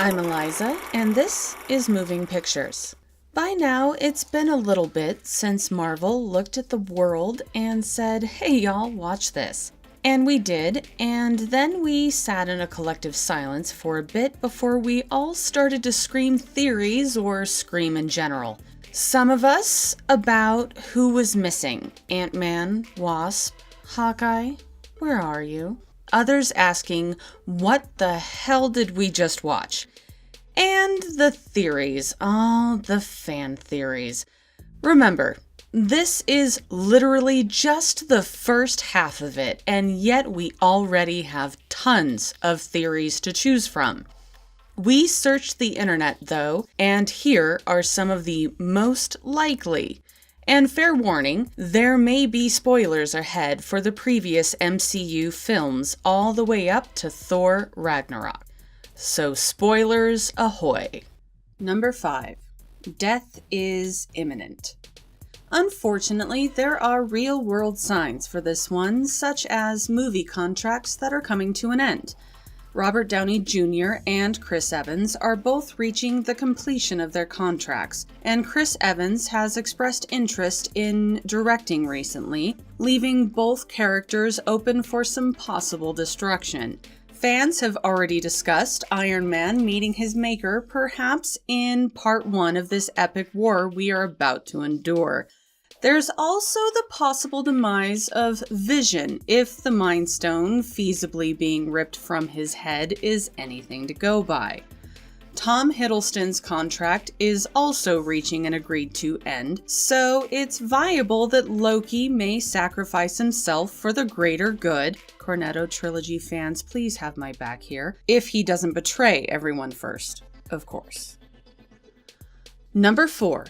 I'm Eliza, and this is Moving Pictures. By now, it's been a little bit since Marvel looked at the world and said, "Hey y'all, watch this." And we did, and then we sat in a collective silence for a bit before we all started to scream theories or scream in general. Some of us about who was missing. Ant-Man, Wasp, Hawkeye, where are you? Others asking, what the hell did we just watch? And the theories, all the fan theories. Remember, this is literally just the first half of it, and yet we already have tons of theories to choose from. We searched the internet though, and here are some of the most likely. And fair warning, there may be spoilers ahead for the previous MCU films all the way up to Thor Ragnarok. So spoilers ahoy. Number 5. Death is imminent. Unfortunately, there are real-world signs for this one, such as movie contracts that are coming to an end. Robert Downey Jr. and Chris Evans are both reaching the completion of their contracts, and Chris Evans has expressed interest in directing recently, leaving both characters open for some possible destruction. Fans have already discussed Iron Man meeting his maker, perhaps in part 1 of this epic war we are about to endure. There's also the possible demise of Vision if the Mind Stone feasibly being ripped from his head is anything to go by. Tom Hiddleston's contract is also reaching an agreed-to end, so it's viable that Loki may sacrifice himself for the greater good. Cornetto Trilogy fans, please have my back here. If he doesn't betray everyone first, of course. Number 4.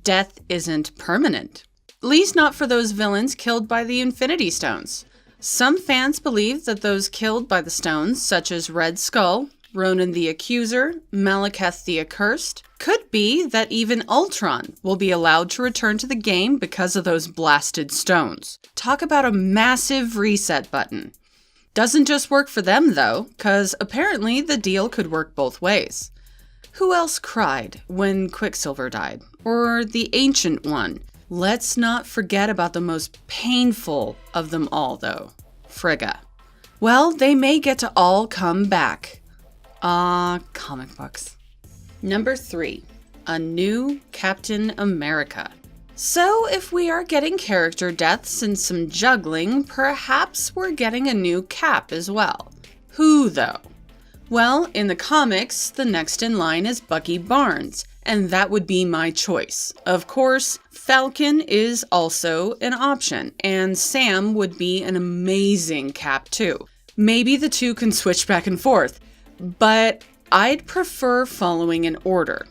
Death isn't permanent. At least not for those villains killed by the Infinity Stones. Some fans believe that those killed by the stones, such as Red Skull, Ronan the Accuser, Malekith the Accursed, could be that even Ultron will be allowed to return to the game because of those blasted stones. Talk about a massive reset button. Doesn't just work for them though, cause apparently the deal could work both ways. Who else cried when Quicksilver died? Or the Ancient One? Let's not forget about the most painful of them all though, Frigga. Well, they may get to all come back. Comic books. Number 3. A new Captain America. So if we are getting character deaths and some juggling, perhaps we're getting a new Cap as well. Who though? Well, in the comics, the next in line is Bucky Barnes, and that would be my choice. Of course, Falcon is also an option, and Sam would be an amazing Cap too. Maybe the two can switch back and forth, but I'd prefer following an order.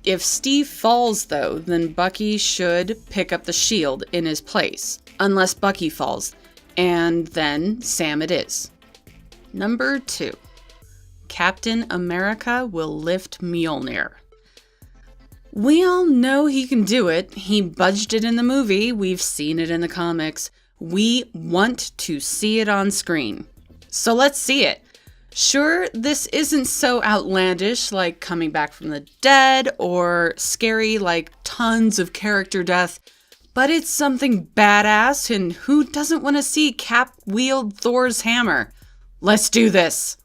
If Steve falls though, then Bucky should pick up the shield in his place, unless Bucky falls, and then Sam it is. Number 2. Captain America will lift Mjolnir. We all know he can do it. He budged it in the movie. We've seen it in the comics. We want to see it on screen. So let's see it. Sure, this isn't so outlandish like coming back from the dead or scary like tons of character death, but it's something badass, and who doesn't want to see Cap wield Thor's hammer? Let's do this.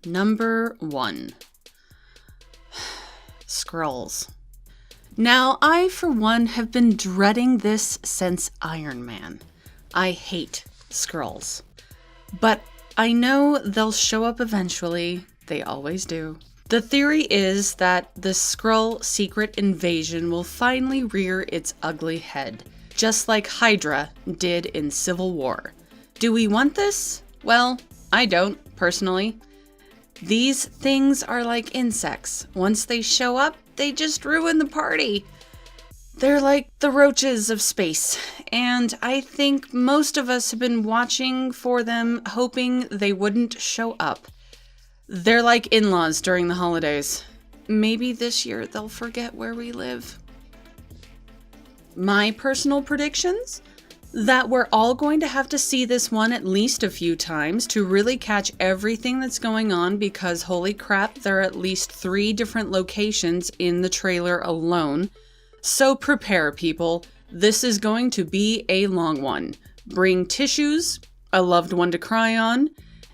Number 1. Skrulls. Now, I, for one, have been dreading this since Iron Man. I hate Skrulls. But I know they'll show up eventually. They always do. The theory is that the Skrull secret invasion will finally rear its ugly head, just like Hydra did in Civil War. Do we want this? Well, I don't, personally. These things are like insects. Once they show up, they just ruin the party. They're like the roaches of space, and I think most of us have been watching for them, hoping they wouldn't show up. They're like in-laws during the holidays. Maybe this year they'll forget where we live. My personal predictions? that we're all going to have to see this one at least a few times to really catch everything that's going on, because holy crap, there are at least 3 different locations in the trailer alone. So prepare, people. This is going to be a long one. Bring tissues, a loved one to cry on,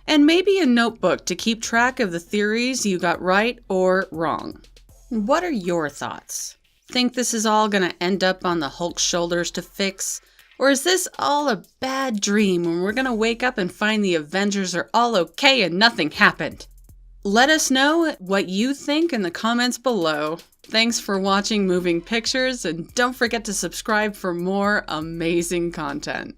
and maybe a notebook to keep track of the theories you got right or wrong. What are your thoughts? Think this is all gonna end up on the Hulk's shoulders to fix? Or is this all a bad dream and we're gonna wake up and find the Avengers are all okay and nothing happened? Let us know what you think in the comments below. Thanks for watching Moving Pictures, and don't forget to subscribe for more amazing content.